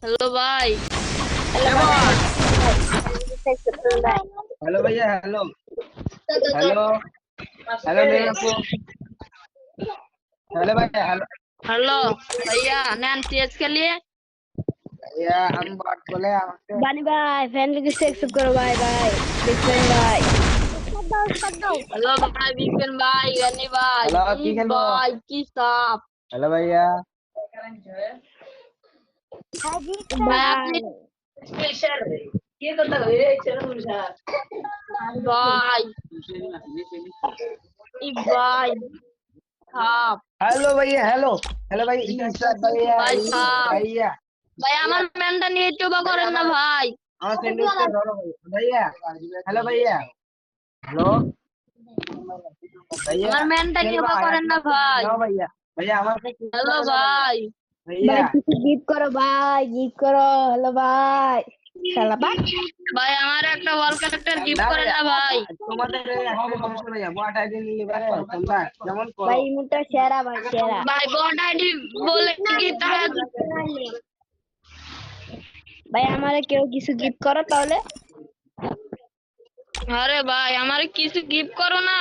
Hello भाई। Hello भैया। Hello hello hello मेरे को। हेलो भैया। हेलो हेलो भैया नैन तेज के लिए। भैया हम बात बोले आपसे। बानी भाई फ्रेंड रिक्वेस्ट एक्सेप्ट करो भाई बिग फैन भाई। हेलो भाई विपिन भाई गनी भाई हेलो ई की खेलो। भाई की साहब। हेलो भैया। भाई आपने भाई ई भाई साहब। हेलो भैया। हेलो हेलो भाई ईसा भैया भाई साहब भैया भाई আমার মেনটা নিয়ে চুবা করেন না ভাই। আমার স্যান্ডউইচটা ধরো भैया। हेलो भैया। हेलो भैया আমার মেনটা নিয়ে खेलवा চুবা है করেন না ভাই। नो भैया। भैया हमारे हेलो भाई। भैया। भाई किसी गिफ्ट करो भाई गिफ्ट करो हेलो भाई শালা বাট ভাই আমার একটা ওয়াল ক্যারেক্টার গিফট না করেন भैया না ভাই। তোমাদের একটা সমস্যা भैया বট আইডি নিলে পারে তোমরা যেমন করো। ভাই ইমোটা সেরা ভাই সেরা ভাই বট আইডি বলে কি তারা। ভাই আমারে কেউ কিছু গিফট করো তাহলে আরে ভাই আমারে কিছু গিফট করো না।